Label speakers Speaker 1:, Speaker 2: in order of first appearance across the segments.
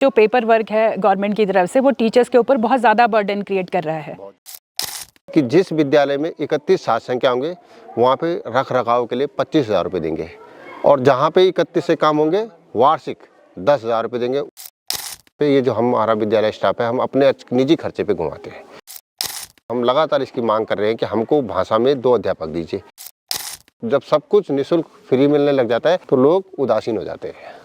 Speaker 1: जो paper work है government की तरफ से वो टीचर्स के ऊपर बहुत ज़्यादा बर्डन क्रिएट कर रहा है
Speaker 2: कि जिस विद्यालय में 31 छात्र संख्या होंगे वहाँ पे रख रखाव के लिए 25,000 रुपये देंगे और जहाँ पे 31 से कम होंगे वार्षिक 10,000 रुपये देंगे। पे ये जो हमारा विद्यालय स्टाफ है हम अपने निजी खर्चे पे घुमाते हैं। हम लगातार इसकी मांग कर रहे हैं कि हमको भाषा में 2 अध्यापक दीजिए। जब सब कुछ निःशुल्क फ्री मिलने लग जाता है तो लोग उदासीन हो जाते हैं।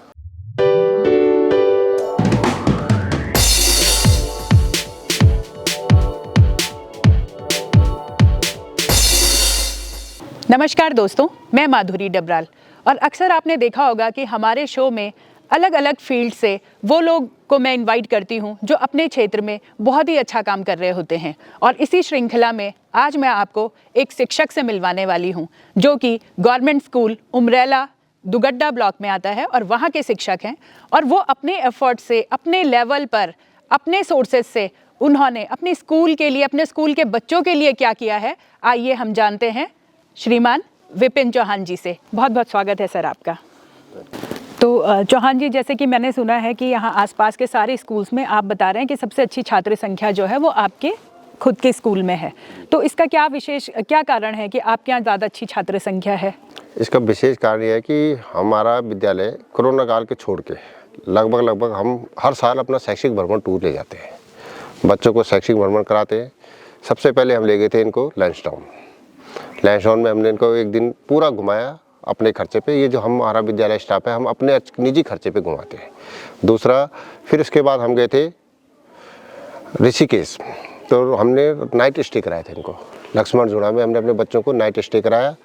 Speaker 1: नमस्कार दोस्तों, मैं माधुरी डबराल और अक्सर आपने देखा होगा कि हमारे शो में अलग अलग फील्ड से वो लोग को मैं इनवाइट करती हूँ जो अपने क्षेत्र में बहुत ही अच्छा काम कर रहे होते हैं। और इसी श्रृंखला में आज मैं आपको एक शिक्षक से मिलवाने वाली हूँ जो कि गवर्नमेंट स्कूल उमरेला दुगड्डा ब्लॉक में आता है और वहाँ के शिक्षक हैं और वो अपने एफर्ट से अपने लेवल पर अपने सोर्सेज से उन्होंने अपने स्कूल के लिए अपने स्कूल के बच्चों के लिए क्या किया है। आइए हम जानते हैं श्रीमान विपिन चौहान जी से। बहुत बहुत स्वागत है सर आपका। तो चौहान जी, जैसे कि मैंने सुना है कि यहाँ आसपास के सारे स्कूल्स में आप बता रहे हैं कि सबसे अच्छी छात्र संख्या जो है वो आपके खुद के स्कूल में है, तो इसका क्या कारण है कि आपके यहाँ ज़्यादा अच्छी छात्र संख्या है?
Speaker 2: इसका विशेष कारण यह है कि हमारा विद्यालय कोरोना काल के छोड़ के लगभग हम हर साल अपना शैक्षिक भ्रमण टूर ले जाते हैं, बच्चों को शैक्षिक भ्रमण कराते हैं। सबसे पहले हम ले गए थे इनको लंच टाउन में हमने इनको एक दिन पूरा घुमाया अपने खर्चे पे। ये जो हमारा विद्यालय स्टाफ है हम अपने निजी खर्चे पे घुमाते हैं। दूसरा, फिर इसके बाद हम गए थे ऋषिकेश, तो हमने नाइट स्टे कराए थे इनको। लक्ष्मण झूला में हमने अपने बच्चों को नाइट स्टे कराया।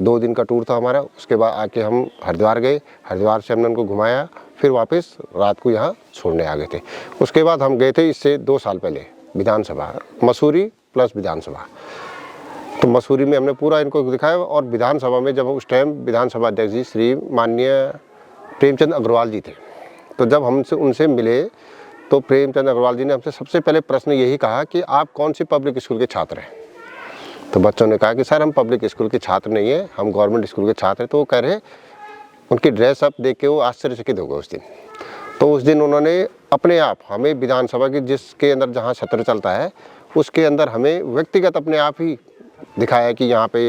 Speaker 2: 2 दिन का टूर था हमारा। उसके बाद आके हम हरिद्वार गए, हरिद्वार से हमने उनको घुमाया, फिर वापस रात को यहाँ छोड़ने आ गए थे। उसके बाद हम गए थे इससे 2 साल पहले विधानसभा, मसूरी प्लस विधानसभा। तो मसूरी में हमने पूरा इनको दिखाया और विधानसभा में जब उस टाइम विधानसभा अध्यक्ष जी श्री माननीय प्रेमचंद अग्रवाल जी थे, तो जब हमसे उनसे मिले तो प्रेमचंद अग्रवाल जी ने हमसे सबसे पहले प्रश्न यही कहा कि आप कौन सी पब्लिक स्कूल के छात्र हैं। तो बच्चों ने कहा कि सर हम पब्लिक स्कूल के छात्र नहीं हैं, हम गवर्नमेंट स्कूल के छात्र हैं। तो वो कह रहे, उनकी ड्रेस अप देख के वो आश्चर्यचकित हो गए उस दिन। तो उस दिन उन्होंने अपने आप हमें विधानसभा की जिसके अंदर जहाँ सत्र चलता है उसके अंदर हमें व्यक्तिगत अपने आप ही दिखाया कि यहाँ पे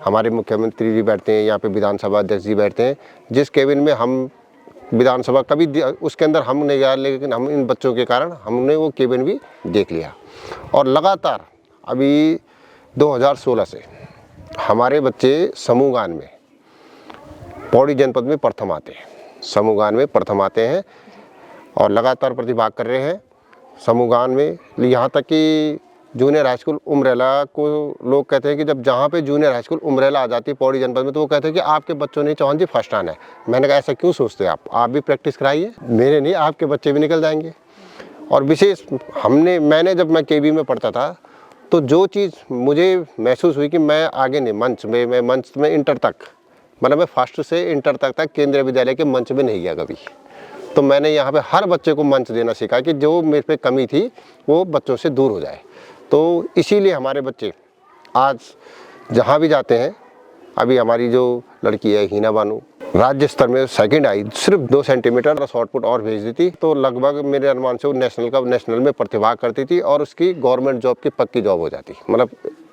Speaker 2: हमारे मुख्यमंत्री जी बैठते हैं, यहाँ पे विधानसभा अध्यक्ष जी बैठते हैं। जिस केबिन में हम विधानसभा कभी उसके अंदर हम नहीं गया, लेकिन हम इन बच्चों के कारण हमने वो केबिन भी देख लिया। और लगातार अभी 2016 से हमारे बच्चे समूह गान में पौड़ी जनपद में प्रथम आते हैं, समूह गान में प्रथम आते हैं और लगातार प्रतिभाग कर रहे हैं समूह गान में। यहाँ तक कि जूनियर हाई स्कूल उमरेला को लोग कहते हैं कि जब जहाँ पे जूनियर हाई स्कूल उमरेला आ जाती है पौड़ी जनपद में, तो वो कहते हैं कि आपके बच्चों ने चौहान जी फर्स्ट आना है। मैंने कहा ऐसा क्यों सोचते हैं आप भी प्रैक्टिस कराइए, मेरे नहीं आपके बच्चे भी निकल जाएंगे। और विशेष मैंने जब मैं केवी में पढ़ता था तो जो चीज़ मुझे महसूस हुई कि मैं आगे नहीं मंच में इंटर तक, मतलब मैं फर्स्ट से इंटर तक केंद्रीय विद्यालय के मंच में नहीं गया कभी। तो मैंने यहाँ पे हर बच्चे को मंच देना सीखा कि जो मेरे पे कमी थी वो बच्चों से दूर हो जाए। तो इसीलिए हमारे बच्चे आज जहाँ भी जाते हैं, अभी हमारी जो लड़की है हीना बानू राज्य स्तर में सेकंड आई, सिर्फ 2 सेंटीमीटर शॉर्ट पुट और भेज दी थी तो लगभग मेरे अनुमान से वो नेशनल में प्रतिभाग करती थी और उसकी गवर्नमेंट जॉब की पक्की जॉब हो जाती, मतलब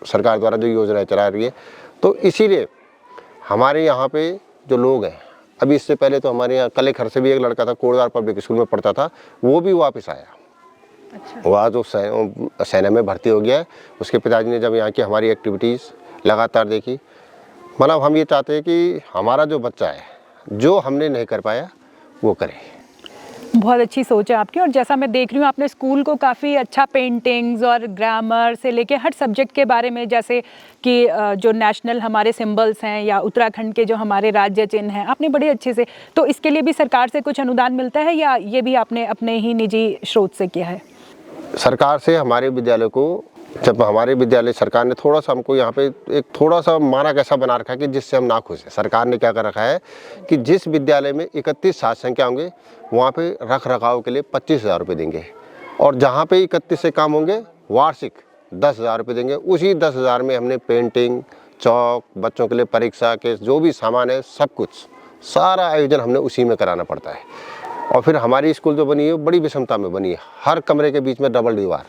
Speaker 2: सरकार द्वारा जो योजनाएं चला रही है। तो इसीलिए हमारे यहाँ पे जो लोग हैं, अभी इससे पहले तो हमारे यहाँ कलेखर से भी एक लड़का था, कोटद्वार पब्लिक स्कूल में पढ़ता था, वो भी वापस आया। अच्छा। वो आज सेना में भर्ती हो गया है। उसके पिताजी ने जब यहाँ की हमारी एक्टिविटीज़ लगातार देखी, मतलब हम ये चाहते हैं कि हमारा जो बच्चा है जो हमने नहीं कर पाया वो करे।
Speaker 1: बहुत अच्छी सोच है आपकी। और जैसा मैं देख रही हूँ आपने स्कूल को काफ़ी अच्छा पेंटिंग्स और ग्रामर से लेके हर सब्जेक्ट के बारे में, जैसे कि जो नेशनल हमारे सिंबल्स हैं या उत्तराखंड के जो हमारे राज्य चिन्ह हैं, आपने बड़े अच्छे से। तो इसके लिए भी सरकार से कुछ अनुदान मिलता है या ये भी आपने अपने ही निजी स्रोत से किया है?
Speaker 2: सरकार से हमारे विद्यालय को, जब हमारे विद्यालय सरकार ने थोड़ा सा हमको यहाँ पे एक थोड़ा सा मानक ऐसा बना रखा है कि जिससे हम ना खुश हैं। सरकार ने क्या कर रखा है कि जिस विद्यालय में 31 छात्र संख्या होंगे वहाँ पे रख रखाव के लिए 25,000 रुपये देंगे और जहाँ पे 31 से कम होंगे वार्षिक 10,000 रुपये देंगे। उसी 10,000 में हमने पेंटिंग, चौक, बच्चों के लिए परीक्षा के जो भी सामान है, सब कुछ, सारा आयोजन हमने उसी में कराना पड़ता है। और फिर हमारी स्कूल जो बनी है वो बड़ी विषमता में बनी है, हर कमरे के बीच में डबल दीवार।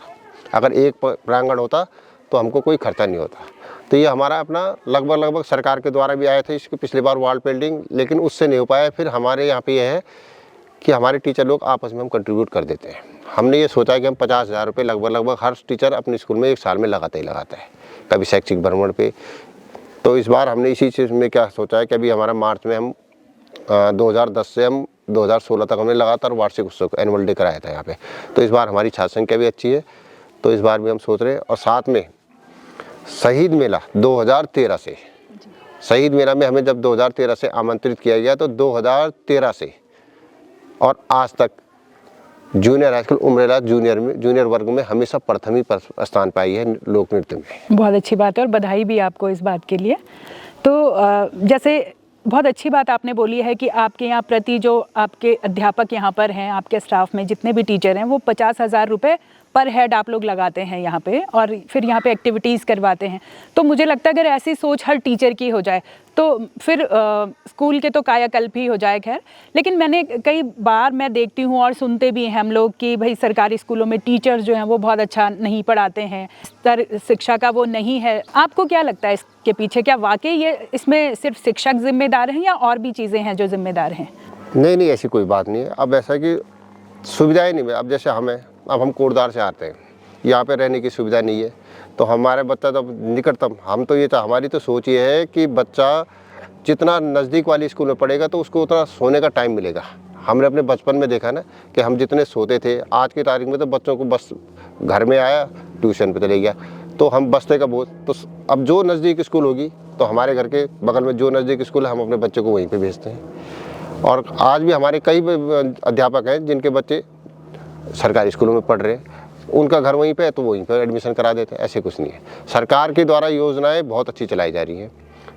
Speaker 2: अगर एक प्रांगण होता तो हमको कोई खर्चा नहीं होता। तो ये हमारा अपना लगभग सरकार के द्वारा भी आए थे इसके पिछली बार वॉल पेंटिंग, लेकिन उससे नहीं हो पाया। फिर हमारे यहाँ पे ये है कि हमारे टीचर लोग आपस में हम कंट्रीब्यूट कर देते हैं। हमने ये सोचा कि हम 50,000 रुपये लगभग हर टीचर अपने स्कूल में एक साल में लगाता है, कभी शैक्षिक भ्रमण पे। तो इस बार हमने इसी चीज़ में क्या सोचा है कि अभी हमारा मार्च में हम 2010 से हम 2016 तक हमने लगातार वार्षिक उत्सव एनुअल डे कराया था यहाँ पे। तो इस बार हमारी छात्र संख्या भी अच्छी है, तो इस बार भी हम सोच रहे हैं। और साथ में शहीद मेला 2013 से, शहीद मेला में हमें जब 2013 से आमंत्रित किया गया, तो 2013 से और आज तक जूनियर हाई स्कूल उमरेला जूनियर वर्ग में हमेशा प्रथम ही स्थान पाई है लोक नृत्य में।
Speaker 1: बहुत अच्छी बात है और बधाई भी आपको इस बात के लिए। तो जैसे बहुत अच्छी बात आपने बोली है कि आपके यहाँ प्रति जो आपके अध्यापक यहाँ पर हैं, आपके स्टाफ में जितने भी टीचर हैं, वो 50,000 रुपये पर हेड आप लोग लगाते हैं यहाँ पे, और फिर यहाँ पे एक्टिविटीज़ करवाते हैं। तो मुझे लगता है अगर ऐसी सोच हर टीचर की हो जाए तो फिर स्कूल के तो कायाकल्प ही हो जाए। खैर, लेकिन मैंने कई बार मैं देखती हूँ और सुनते भी हैं हम लोग कि भाई सरकारी स्कूलों में टीचर्स जो हैं वो बहुत अच्छा नहीं पढ़ाते हैं, स्तर शिक्षा का वो नहीं है। आपको क्या लगता है इसके पीछे, क्या वाकई ये इसमें सिर्फ शिक्षक जिम्मेदार हैं या और भी चीज़ें हैं जो जिम्मेदार हैं?
Speaker 2: नहीं, ऐसी कोई बात नहीं है। अब ऐसा कि सुविधाएं नहीं है। अब जैसे अब हम कोटद्वार से आते हैं, यहाँ पे रहने की सुविधा नहीं है, तो हमारे बच्चा तो निकटतम, हम तो ये था, हमारी तो सोच ये है कि बच्चा जितना नज़दीक वाली स्कूल में पढ़ेगा तो उसको उतना सोने का टाइम मिलेगा। हमने अपने बचपन में देखा ना कि हम जितने सोते थे, आज की तारीख में तो बच्चों को बस घर में आया, ट्यूशन पे चले गया, तो हम बस्ते का बोझ। तो अब जो नज़दीक स्कूल होगी, तो हमारे घर के बगल में जो नज़दीक स्कूल है, हम अपने बच्चे को वहीं पर भेजते हैं। और आज भी हमारे कई अध्यापक हैं जिनके बच्चे सरकारी स्कूलों में पढ़ रहे हैं, उनका घर वहीं पे है तो वहीं पे एडमिशन करा देते हैं। ऐसे कुछ नहीं है। सरकार के द्वारा योजनाएं बहुत अच्छी चलाई जा रही हैं।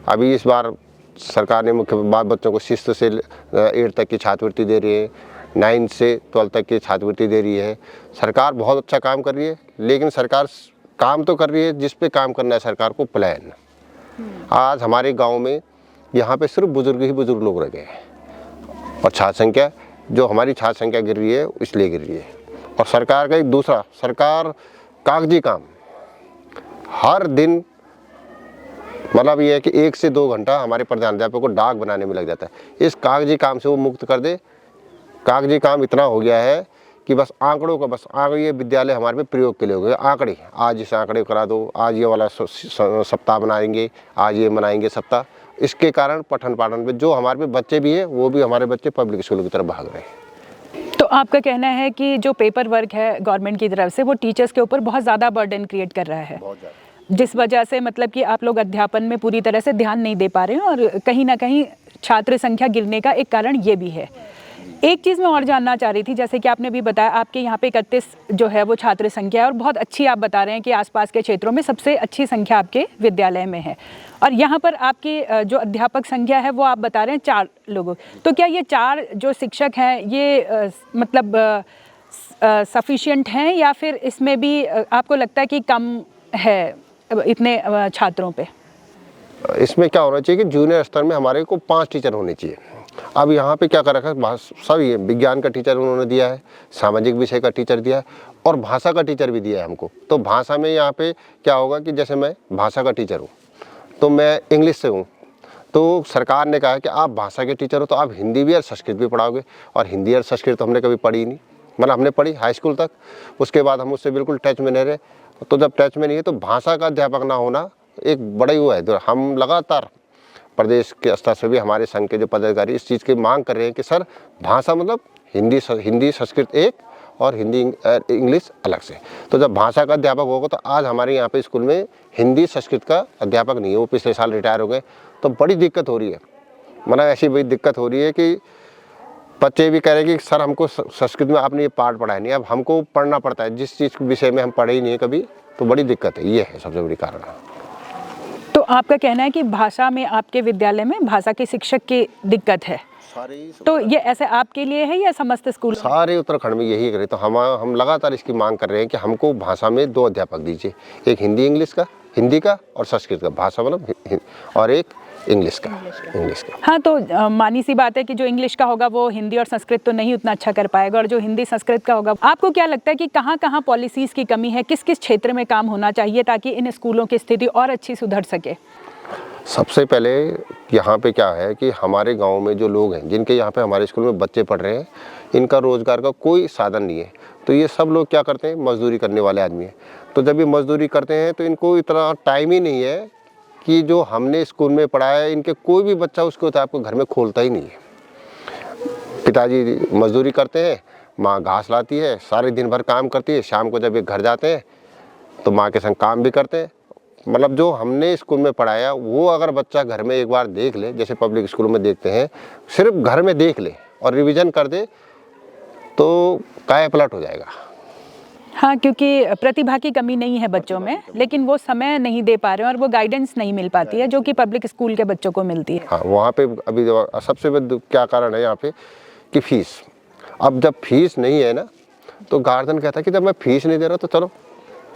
Speaker 2: अभी इस बार सरकार ने मुख्य बच्चों को 6th से 8th तक की छात्रवृत्ति दे रही है, 9th से 12th तक की छात्रवृत्ति दे रही है। सरकार बहुत अच्छा काम कर रही है, लेकिन सरकार काम तो कर रही है, जिस पे काम करना है सरकार को प्लान। आज हमारे गाँव में यहाँ पे सिर्फ बुजुर्ग ही बुजुर्ग लोग रह गए हैं, और छात्र संख्या जो हमारी छात्र संख्या गिर रही है इसलिए गिर रही है। और सरकार का एक दूसरा, सरकार कागजी काम हर दिन, मतलब ये है कि 1 से 2 घंटा हमारे प्रधानाध्यापक को डाक बनाने में लग जाता है। इस कागजी काम से वो मुक्त कर दे। कागजी काम इतना हो गया है कि बस आंकड़ों का, बस ये विद्यालय हमारे में प्रयोग के लिए हो गए। आंकड़े, आज इस आंकड़े करा दो, आज ये वाला सप्ताह बनाएंगे, आज ये मनाएंगे सप्ताह। इसके कारण पठन पाठन में जो हमारे पे बच्चे भी हैं, वो भी हमारे बच्चे पब्लिक स्कूलों की तरफ भाग रहे हैं।
Speaker 1: तो आपका कहना है कि जो पेपर वर्क है गवर्नमेंट की तरफ से, वो टीचर्स के ऊपर बहुत ज़्यादा बर्डन क्रिएट कर रहा है,
Speaker 2: बहुत ज़्यादा,
Speaker 1: जिस वजह से मतलब कि आप लोग अध्यापन में पूरी तरह से ध्यान नहीं दे पा रहे हैं, और कहीं ना कहीं छात्र संख्या गिरने का एक कारण ये भी है। एक चीज़ मैं और जानना चाह रही थी, जैसे कि आपने भी बताया आपके यहाँ पे 31 जो है वो छात्र संख्या है, और बहुत अच्छी आप बता रहे हैं कि आसपास के क्षेत्रों में सबसे अच्छी संख्या आपके विद्यालय में है, और यहाँ पर आपकी जो अध्यापक संख्या है वो आप बता रहे हैं 4 लोगों। तो क्या ये 4 जो शिक्षक हैं ये मतलब सफिशिएंट हैं, या फिर इसमें भी आपको लगता है कि कम है इतने छात्रों पे?
Speaker 2: इसमें क्या होना चाहिए कि जूनियर स्तर में हमारे को 5 टीचर होने चाहिए। अब यहाँ पे क्या कर रखा है, सब ये विज्ञान का टीचर उन्होंने दिया है, सामाजिक विषय का टीचर दिया है, और भाषा का टीचर भी दिया है हमको। तो भाषा में यहाँ पे क्या होगा कि जैसे मैं भाषा का टीचर हूँ, तो मैं इंग्लिश से हूँ, तो सरकार ने कहा है कि आप भाषा के टीचर हो तो आप हिंदी भी और संस्कृत भी पढ़ाओगे। और हिंदी और संस्कृत तो हमने कभी पढ़ी ही नहीं, मतलब हमने पढ़ी हाई स्कूल तक, उसके बाद हम उससे बिल्कुल टच में नहीं रहे। तो जब टच में नहीं है तो भाषा का अध्यापक ना होना एक बड़ा ही वो है। तो हम लगातार प्रदेश के स्तर से भी हमारे संघ के जो पदाधिकारी इस चीज़ की मांग कर रहे हैं कि सर भाषा मतलब हिंदी संस्कृत एक और हिंदी इंग्लिश अलग से। तो जब भाषा का अध्यापक होगा, तो आज हमारे यहाँ पे स्कूल में हिंदी संस्कृत का अध्यापक नहीं है, वो पिछले साल रिटायर हो गए। तो बड़ी दिक्कत हो रही है, मतलब ऐसी बड़ी दिक्कत हो रही है कि बच्चे भी कह रहे हैं कि सर हमको संस्कृत में आपने ये पाठ पढ़ाया नहीं, अब हमको पढ़ना पड़ता है जिस चीज़ के विषय में हम पढ़े ही नहीं है कभी। तो बड़ी दिक्कत है, ये है सबसे बड़ी कारण।
Speaker 1: तो आपका कहना है कि भाषा में आपके विद्यालय में भाषा के शिक्षक की दिक्कत है, तो ये ऐसे आपके लिए है या समस्त स्कूल? सारे
Speaker 2: उत्तराखंड में यही करे। तो हम लगातार इसकी मांग कर रहे हैं कि हमको भाषा में 2 अध्यापक दीजिए, एक हिंदी इंग्लिश का, हिंदी का और संस्कृत का, भाषा मतलब, और एक इंग्लिश का।
Speaker 1: हाँ, तो मानी सी बात है कि जो इंग्लिश का होगा वो हिंदी और संस्कृत तो नहीं उतना अच्छा कर पाएगा, और जो हिंदी संस्कृत का होगा, आपको क्या लगता है कि कहाँ कहाँ पॉलिसीज़ की कमी है, किस किस क्षेत्र में काम होना चाहिए ताकि इन स्कूलों की स्थिति और अच्छी सुधर सके?
Speaker 2: सबसे पहले यहाँ पे क्या है कि हमारे गांव में जो लोग हैं, जिनके यहाँ पे हमारे स्कूल में बच्चे पढ़ रहे हैं, इनका रोज़गार का कोई साधन नहीं है। तो ये सब लोग क्या करते हैं, मजदूरी करने वाले आदमी हैं। तो जब ये मजदूरी करते हैं तो इनको इतना टाइम ही नहीं है कि जो हमने स्कूल में पढ़ाया है, इनके कोई भी बच्चा उसको किताब को घर में खोलता ही नहीं है। पिताजी मजदूरी करते हैं, माँ घास लाती है, सारे दिन भर काम करती है, शाम को जब ये घर जाते हैं तो माँ के संग काम भी करते हैं। मतलब जो हमने स्कूल में पढ़ाया वो अगर बच्चा घर में एक बार देख ले, जैसे पब्लिक स्कूलों में देखते हैं, सिर्फ घर में देख ले और रिवीजन कर दे तो काया पलट हो जाएगा।
Speaker 1: हाँ, क्योंकि प्रतिभा की कमी नहीं है बच्चों में, लेकिन वो समय नहीं दे पा रहे हैं और वो गाइडेंस नहीं मिल पाती है जो कि पब्लिक स्कूल के बच्चों को मिलती है।
Speaker 2: हाँ, वहाँ पे अभी सबसे बड़ा क्या कारण है यहाँ पे कि फीस। अब जब फीस नहीं है ना तो गार्जियन कहता है कि जब मैं फीस नहीं दे रहा तो चलो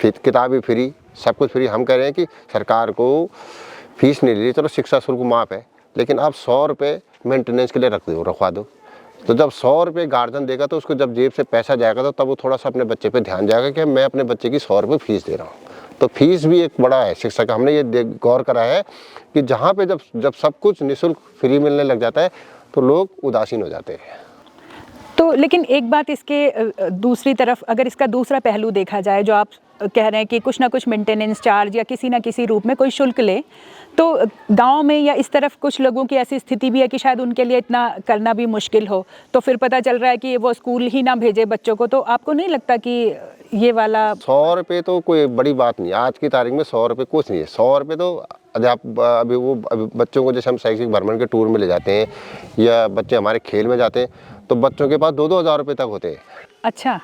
Speaker 2: किताब भी फ्री, सब कुछ फ्री। हम कह रहे हैं कि सरकार को फीस नहीं ले रही, चलो शिक्षा शुल्क माफ़ है, लेकिन आप 100 रुपये मेंटेनेंस के लिए रखवा दो। तो जब 100 रुपये गार्जियन देगा तो उसको जब जेब से पैसा जाएगा तो तब वो थोड़ा सा अपने बच्चे पे ध्यान जाएगा कि मैं अपने बच्चे की 100 रुपये फीस दे रहा हूँ। तो फीस भी एक बड़ा है शिक्षा का। हमने ये गौर करा है कि जहाँ पे जब सब कुछ निःशुल्क फ्री मिलने लग जाता है तो लोग उदासीन हो जाते हैं।
Speaker 1: तो लेकिन एक बात इसके दूसरी तरफ, अगर इसका दूसरा पहलू देखा जाए, जो आप कह रहे हैं कि कुछ ना कुछ मेंटेनेंस चार्ज या किसी ना किसी रूप में कोई शुल्क ले, तो गांव में या इस तरफ कुछ लोगों की ऐसी स्थिति भी है कि शायद उनके लिए इतना करना भी मुश्किल हो, तो फिर पता चल रहा है कि वो स्कूल ही ना भेजे बच्चों को। तो आपको नहीं लगता कि ये वाला
Speaker 2: 100 रुपये तो कोई बड़ी बात नहीं है आज की तारीख में। 100 रुपये कुछ नहीं है। 100 रुपये तो अभी बच्चों को जैसे हम शैक्षिक भ्रमण के टूर में ले जाते हैं या बच्चे हमारे खेल में जाते हैं तो बच्चों के पास 2-2 हज़ार रुपये तक होते हैं।
Speaker 1: अच्छा,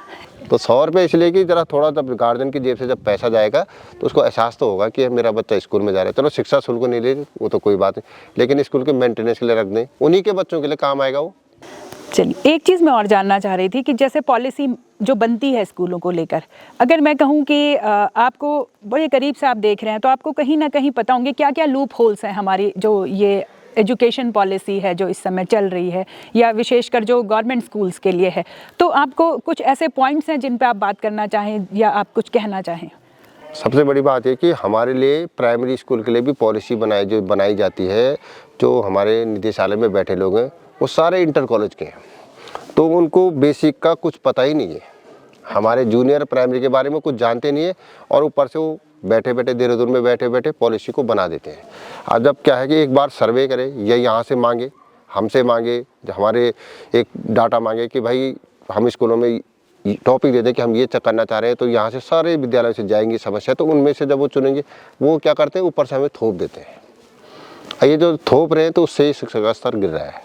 Speaker 2: तो 100 रुपये इसलिए कि जरा थोड़ा जब गार्जियन की जेब से जब पैसा जाएगा तो उसको एहसास तो होगा कि मेरा बच्चा स्कूल में जा रहा है। चलो शिक्षा शुल्क नहीं ले वो तो कोई बात नहीं, लेकिन स्कूल के मेंटेनेंस के लिए रख दें, उन्हीं के बच्चों के लिए काम आएगा वो।
Speaker 1: चलिए, एक चीज़ मैं और जानना चाह रही थी कि जैसे पॉलिसी जो बनती है स्कूलों को लेकर, अगर मैं कहूँ कि आपको बड़े करीब से आप देख रहे हैं तो आपको कहीं ना कहीं पता होंगे क्या क्या लूप होल्स हैं हमारी जो ये एजुकेशन पॉलिसी है जो इस समय चल रही है, या विशेषकर जो गवर्नमेंट स्कूल्स के लिए है। तो आपको कुछ ऐसे पॉइंट्स हैं जिन पे आप बात करना चाहें या आप कुछ कहना चाहें?
Speaker 2: सबसे बड़ी बात है कि हमारे लिए प्राइमरी स्कूल के लिए भी पॉलिसी बनाई जाती है। जो हमारे निदेशालय में बैठे लोग हैं वो सारे इंटर कॉलेज के हैं, तो उनको बेसिक का कुछ पता ही नहीं है। हमारे जूनियर प्राइमरी के बारे में कुछ जानते नहीं है और ऊपर से वो बैठे बैठे देहरादून में बैठे बैठे पॉलिसी को बना देते हैं। अब जब क्या है कि एक बार सर्वे करें या यहाँ से मांगे, हमसे मांगे, हमारे एक डाटा मांगे कि भाई हम स्कूलों में टॉपिक दे दें कि हम ये करना चाह रहे हैं, तो यहाँ से सारे विद्यालयों से जाएंगी समस्या, तो उनमें से जब वो चुनेंगे वो क्या करते हैं, ऊपर से हमें थोप देते हैं। ये जो थोप रहे हैं तो उससे शिक्षा का स्तर गिर रहा है।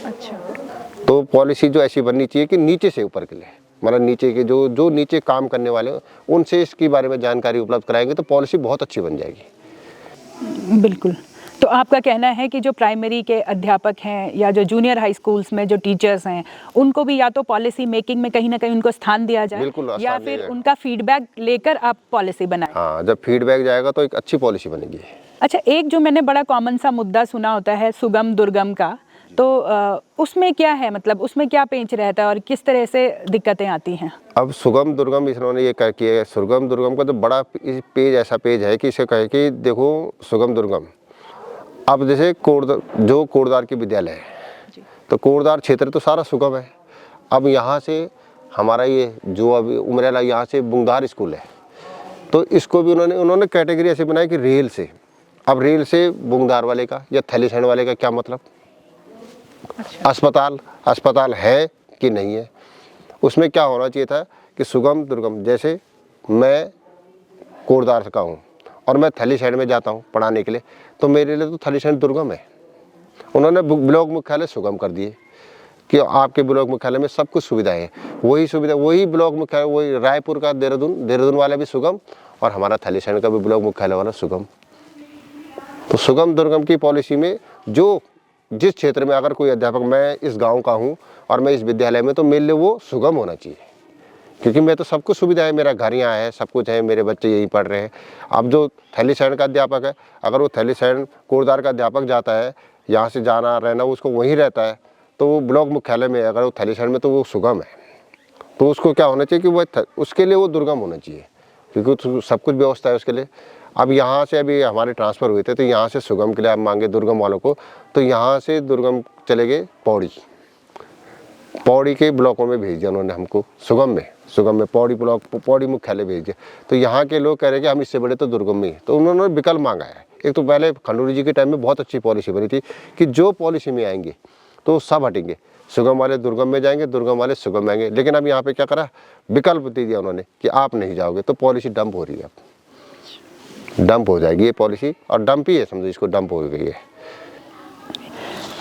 Speaker 1: अच्छा,
Speaker 2: तो पॉलिसी जो ऐसी बननी चाहिए कि नीचे से ऊपर के लिए, मतलब नीचे के जो नीचे काम करने वाले उनसे इसके बारे में जानकारी उपलब्ध कराएंगे तो पॉलिसी बहुत अच्छी बन जाएगी।
Speaker 1: बिल्कुल। तो आपका कहना है कि जो प्राइमरी के अध्यापक हैं या जो जूनियर हाई स्कूल्स में जो टीचर्स हैं उनको भी या तो पॉलिसी मेकिंग में कहीं ना कहीं उनको स्थान दिया जाए,
Speaker 2: बिल्कुल,
Speaker 1: या फिर उनका फीडबैक लेकर आप पॉलिसी बनाएं।
Speaker 2: हाँ, जब फीडबैक जाएगा तो एक अच्छी पॉलिसी बनेगी।
Speaker 1: अच्छा, एक जो मैंने बड़ा कॉमन सा मुद्दा सुना होता है सुगम दुर्गम का, तो उसमें क्या है, मतलब उसमें क्या पेंच रहता है और किस तरह से दिक्कतें आती हैं?
Speaker 2: अब सुगम दुर्गम इन्होंने ये कह किया है, सुगम दुर्गम का तो बड़ा पेज ऐसा पेज है कि इसे कहे कि देखो सुगम दुर्गम। अब जैसे कोटद्वार की विद्यालय है तो कोटद्वार क्षेत्र तो सारा सुगम है। अब यहाँ से हमारा ये जो अभी उमरेला यहाँ से बुंगदार स्कूल है, तो इसको भी उन्होंने कैटेगरी ऐसे बनाई कि रेल से। अब रेल से बुंगदार वाले का या थैलीसैंड वाले का क्या मतलब? अच्छा। अस्पताल है कि नहीं है? उसमें क्या होना चाहिए था कि सुगम दुर्गम, जैसे मैं कोटद्वार का हूँ और मैं थैलीसैंड में जाता हूँ पढ़ाने के लिए, तो मेरे लिए तो थैलीसैंड दुर्गम है। उन्होंने ब्लॉक मुख्यालय सुगम कर दिए कि आपके ब्लॉक मुख्यालय में सब कुछ सुविधाएं हैं। वही ब्लॉक मुख्यालय, वही रायपुर का देहरादून वाला भी सुगम और हमारा थैलीसैंड का भी ब्लॉक मुख्यालय वाला सुगम। तो सुगम दुर्गम की पॉलिसी में जिस क्षेत्र में अगर कोई अध्यापक, मैं इस गांव का हूं और मैं इस विद्यालय में, तो मेरे लिए वो सुगम होना चाहिए। क्योंकि मैं तो सब कुछ सुविधा है, मेरा घर यहाँ है, सब कुछ है, मेरे बच्चे यहीं पढ़ रहे हैं। अब जो थैलीसैंण का अध्यापक है, अगर वो थैलीसैंण कोटद्वार का अध्यापक जाता है, यहाँ से जाना रहना उसको वहीं रहता है, तो वो ब्लॉक मुख्यालय में, अगर वो थैलीसैंण में, तो वो सुगम है। तो उसको क्या होना चाहिए कि वो उसके लिए वो दुर्गम होना चाहिए, क्योंकि सब कुछ व्यवस्था है उसके लिए। अब यहाँ से अभी हमारे ट्रांसफ़र हुए थे, तो यहाँ से सुगम के लिए आप मांगे दुर्गम वालों को, तो यहाँ से दुर्गम चले गए पौड़ी के ब्लॉकों में भेज दिया उन्होंने हमको। सुगम में पौड़ी ब्लॉक, पौड़ी मुख्यालय भेज दिया। तो यहाँ के लोग कह रहे हैं कि हम इससे बड़े तो दुर्गम में ही, तो उन्होंने विकल्प मांगा है। एक तो पहले खंडूरी जी के टाइम में बहुत अच्छी पॉलिसी बनी थी कि जो पॉलिसी में आएंगे तो सब हटेंगे, सुगम वाले दुर्गम में जाएंगे, दुर्गम वाले सुगम में आएंगे। लेकिन अब यहाँ पे क्या करा, विकल्प दे दिया उन्होंने कि आप नहीं जाओगे, तो पॉलिसी डंप हो रही है, अब डंप हो जाएगी ये पॉलिसी, और डंप ही है, समझो इसको, डंप हो गई है।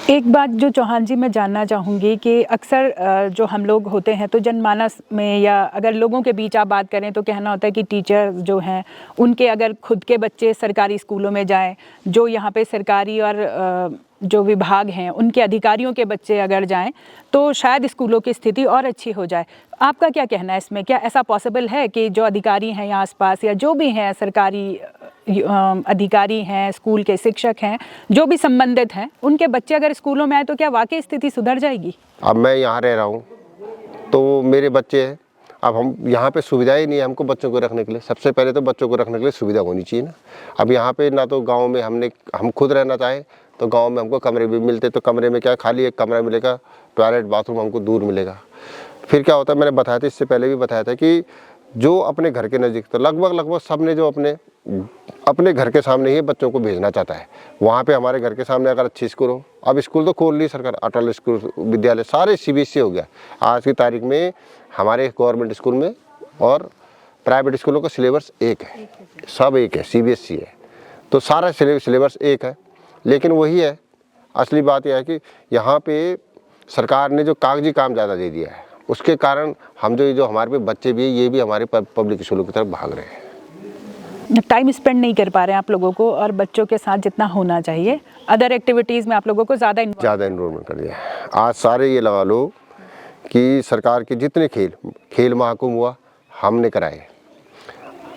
Speaker 1: एक बात जो चौहान जी मैं जानना चाहूँगी कि अक्सर जो हम लोग होते हैं तो जनमानस में या अगर लोगों के बीच आप बात करें तो कहना होता है कि टीचर जो हैं उनके अगर खुद के बच्चे सरकारी स्कूलों में जाएं, जो यहाँ पे सरकारी और जो विभाग हैं उनके अधिकारियों के बच्चे अगर जाएं तो शायद स्कूलों की स्थिति और अच्छी हो जाए। आपका क्या कहना है इसमें? क्या ऐसा पॉसिबल है कि जो अधिकारी हैं यहाँ आसपास या जो भी हैं सरकारी अधिकारी हैं, स्कूल के शिक्षक हैं, जो भी संबंधित हैं, उनके बच्चे अगर स्कूलों में आए तो क्या वाकई स्थिति सुधर जाएगी?
Speaker 2: अब मैं यहाँ रह रहा हूँ तो मेरे बच्चे हैं, अब हम यहाँ पे सुविधा ही नहीं है हमको बच्चों को रखने के लिए। सबसे पहले तो बच्चों को रखने के लिए सुविधा होनी चाहिए ना। अब यहाँ पे ना तो गांव में हम खुद रहना चाहें तो गांव में हमको कमरे भी मिलते, तो कमरे में क्या खाली एक कमरा मिलेगा, टॉयलेट बाथरूम हमको दूर मिलेगा। फिर क्या होता है, मैंने बताया था, इससे पहले भी बताया था कि जो अपने घर के नज़दीक, तो लगभग सब ने जो अपने घर के सामने ही बच्चों को भेजना चाहता है। वहाँ पे हमारे घर के सामने अगर अच्छी स्कूल हो, अब स्कूल तो खोल ली सरकार, अटल स्कूल विद्यालय सारे CBSE हो गया। आज की तारीख में हमारे गवर्नमेंट स्कूल में और प्राइवेट स्कूलों का सिलेबस एक है, सब एक है, CBSE है, तो सारा सिलेबस एक है। लेकिन वही है, असली बात यह है कि यहाँ पे सरकार ने जो कागजी काम ज़्यादा दे दिया है, उसके कारण हम जो हमारे पे बच्चे भी, ये भी हमारे पब्लिक स्कूलों की तरफ भाग रहे हैं।
Speaker 1: टाइम स्पेंड नहीं कर पा रहे हैं आप लोगों को, और बच्चों के साथ जितना होना चाहिए अदर एक्टिविटीज़ में आप लोगों को ज़्यादा
Speaker 2: इन्वॉल्वमेंट कर दिया। आज सारे ये लगा लो कि सरकार के जितने खेल महाकुंभ हुआ हमने कराए।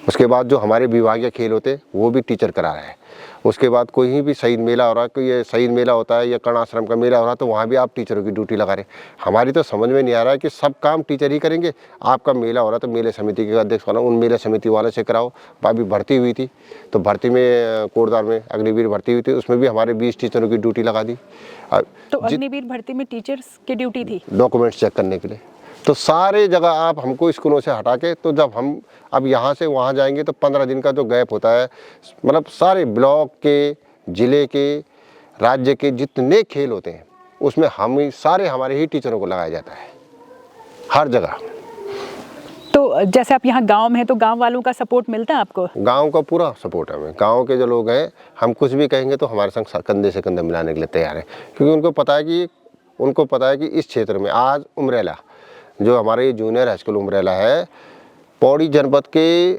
Speaker 2: उसके बाद जो हमारे विभागीय खेल होते वो भी टीचर करा रहे हैं। उसके बाद कोई भी शहीद मेला हो रहा है, कोई ये शहीद मेला होता है या कर्ण आश्रम का मेला हो रहा है, तो वहाँ भी आप टीचरों की ड्यूटी लगा रहे। हमारी तो समझ में नहीं आ रहा है कि सब काम टीचर ही करेंगे। आपका मेला हो रहा है तो मेले समिति के अध्यक्ष बनाओ, उन मेले समिति वाले से कराओ। अभी भर्ती हुई थी तो भर्ती में कोटद्वार में अग्निवीर भर्ती हुई थी, उसमें भी हमारे 20 टीचरों की ड्यूटी लगा दी।
Speaker 1: तो अग्निवीर भर्ती में टीचर्स की ड्यूटी थी
Speaker 2: डॉक्यूमेंट्स चेक करने के लिए। तो सारे जगह आप हमको स्कूलों से हटा के, तो जब हम अब यहाँ से वहाँ जाएंगे तो 15 दिन का जो गैप होता है, मतलब सारे ब्लॉक के, ज़िले के, राज्य के जितने खेल होते हैं उसमें सारे हमारे ही टीचरों को लगाया जाता है हर जगह।
Speaker 1: तो जैसे आप यहाँ गांव में हैं तो गांव वालों का सपोर्ट मिलता है आपको?
Speaker 2: गांव का पूरा सपोर्ट है हमें। गांव के जो लोग हैं, हम कुछ भी कहेंगे तो हमारे संग कंधे से कंधा मिलाने के लिए तैयार हैं, क्योंकि उनको पता है कि इस क्षेत्र में आज उमरेला, जो हमारे ये जूनियर हाई स्कूल उमरेला है, पौड़ी जनपद के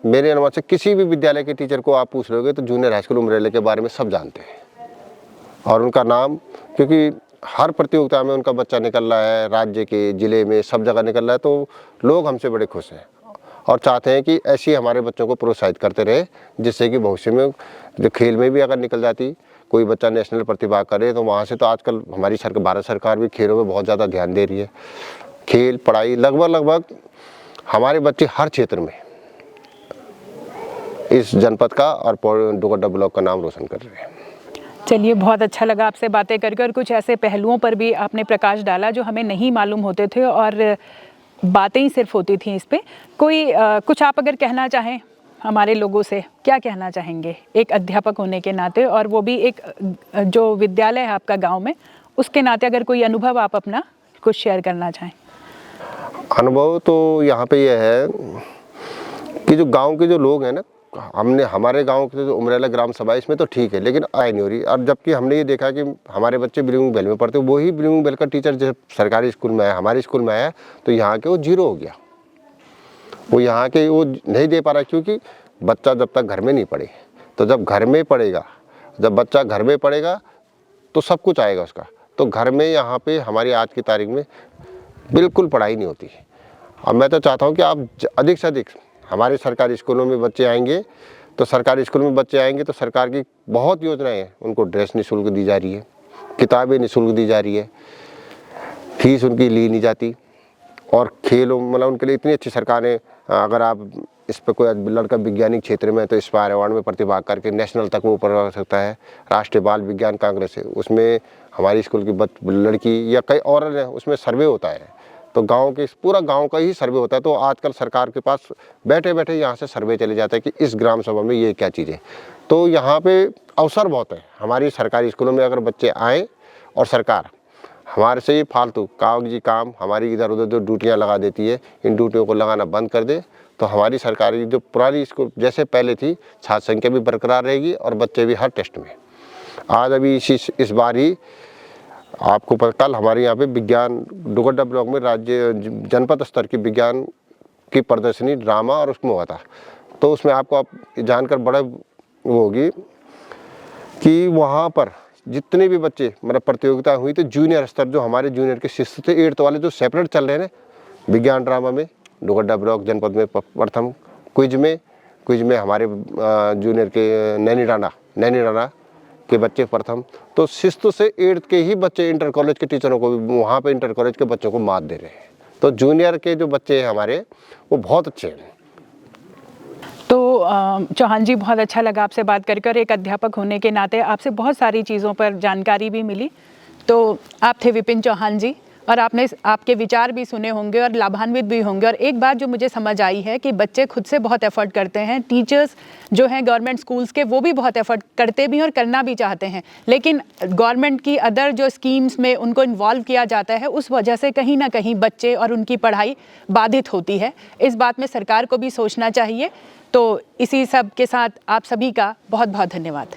Speaker 2: मेरे अनुमान से किसी भी विद्यालय के टीचर को आप पूछ लोगे तो जूनियर हाई स्कूल उमरेला के बारे में सब जानते हैं। और उनका नाम, क्योंकि हर प्रतियोगिता में उनका बच्चा निकल रहा है, राज्य के, ज़िले में, सब जगह निकल रहा है, तो लोग हमसे बड़े खुश हैं और चाहते हैं कि ऐसे ही हमारे बच्चों को प्रोत्साहित करते रहे, जिससे कि भविष्य में जो खेल में भी अगर निकल जाती, कोई बच्चा नेशनल प्रतिभा करे, तो वहाँ से तो आजकल हमारी भारत सरकार भी खेलों में बहुत ज़्यादा ध्यान दे रही है। खेल, पढ़ाई, लगभग हमारे बच्चे हर क्षेत्र में इस जनपद का और डोगड्डा ब्लॉक का नाम रोशन कर रहे हैं।
Speaker 1: चलिए, बहुत अच्छा लगा आपसे बातें कर कुछ ऐसे पहलुओं पर भी आपने प्रकाश डाला जो हमें नहीं मालूम होते थे और बातें ही सिर्फ होती थी इस पे। कुछ आप अगर कहना चाहें हमारे लोगों से, क्या कहना चाहेंगे एक अध्यापक होने के नाते, और वो भी एक जो विद्यालय है आपका गांव में, उसके नाते अगर कोई अनुभव आप अपना कुछ शेयर करना चाहें?
Speaker 2: अनुभव तो यहाँ पे ये है कि जो गांव के जो लोग हैं ना, हमारे गांव के जो उमरेला ग्राम सभा, इसमें तो ठीक है, लेकिन आय नहीं हो रही। अब जबकि हमने ये देखा कि हमारे बच्चे बिलिंग बेल में पढ़ते, वही बिलिंग बेल का टीचर जब सरकारी स्कूल में आया, हमारे स्कूल में आया, तो यहाँ के वो 0 हो गया। वो यहाँ के वो नहीं दे पा रहा, क्योंकि बच्चा जब तक घर में नहीं पढ़े, तो जब घर में पढ़ेगा, जब बच्चा घर में पढ़ेगा तो सब कुछ आएगा उसका। तो घर में यहाँ पे हमारी आज की तारीख में बिल्कुल पढ़ाई नहीं होती है। अब मैं तो चाहता हूँ कि आप अधिक से अधिक हमारे सरकारी स्कूलों में बच्चे आएंगे, तो सरकारी स्कूल में बच्चे आएंगे तो सरकार की बहुत योजनाएं हैं। उनको ड्रेस निःशुल्क दी जा रही है, किताबें निःशुल्क दी जा रही है, फीस उनकी ली नहीं जाती, और खेलों मतलब उनके लिए इतनी अच्छी सरकार ने, अगर आप इस पर कोई लड़का वैज्ञानिक क्षेत्र में है तो इस पर अवार्ड में प्रतिभाग करके नेशनल तक वो ऊपर रख सकता है। राष्ट्रीय बाल विज्ञान कांग्रेस है, उसमें हमारी स्कूल की लड़की या कई और है, उसमें सर्वे होता है, तो गांव के पूरा गांव का ही सर्वे होता है। तो आजकल सरकार के पास बैठे बैठे यहाँ से सर्वे चले जाता है कि इस ग्राम सभा में ये क्या चीज़ है। तो यहाँ पे अवसर बहुत है हमारी सरकारी स्कूलों में, अगर बच्चे आएँ और सरकार हमारे से ये फालतू कागजी काम हमारी इधर उधर जो ड्यूटियाँ लगा देती है, इन ड्यूटियों को लगाना बंद कर दे, तो हमारी सरकारी जो पुरानी स्कूल जैसे पहले थी, छात्र संख्या भी बरकरार रहेगी और बच्चे भी हर टेस्ट में। आज अभी इस बार ही आपको पता, कल हमारे यहाँ पे विज्ञान डुगड्डा ब्लॉक में राज्य जनपद स्तर की विज्ञान की प्रदर्शनी ड्रामा और उसमें हुआ था। तो उसमें आपको आप जानकर बड़ा वो होगी कि वहाँ पर जितने भी बच्चे मतलब प्रतियोगिता हुई, तो जूनियर स्तर जो हमारे जूनियर के 6th से 8th वाले जो सेपरेट चल रहे हैं विज्ञान ड्रामा में, डुगड्डा ब्लॉक जनपद में प्रथम, क्विज में हमारे जूनियर के नैनी राणा के बच्चे प्रथम। तो 6th से 8th के ही बच्चे इंटर कॉलेज के टीचरों को भी वहाँ पे इंटर कॉलेज के बच्चों को मात दे रहे हैं। तो जूनियर के जो बच्चे हैं हमारे वो बहुत अच्छे हैं।
Speaker 1: तो चौहान जी, बहुत अच्छा लगा आपसे बात कर एक अध्यापक होने के नाते आपसे बहुत सारी चीज़ों पर जानकारी भी मिली। तो आप थे विपिन चौहान जी, और आपके विचार भी सुने होंगे और लाभान्वित भी होंगे। और एक बात जो मुझे समझ आई है कि बच्चे खुद से बहुत एफर्ट करते हैं, टीचर्स जो हैं गवर्नमेंट स्कूल्स के वो भी बहुत एफर्ट करते भी हैं और करना भी चाहते हैं, लेकिन गवर्नमेंट की अदर जो स्कीम्स में उनको इन्वॉल्व किया जाता है, उस वजह से कहीं ना कहीं बच्चे और उनकी पढ़ाई बाधित होती है। इस बात में सरकार को भी सोचना चाहिए। तो इसी सब के साथ आप सभी का बहुत बहुत धन्यवाद।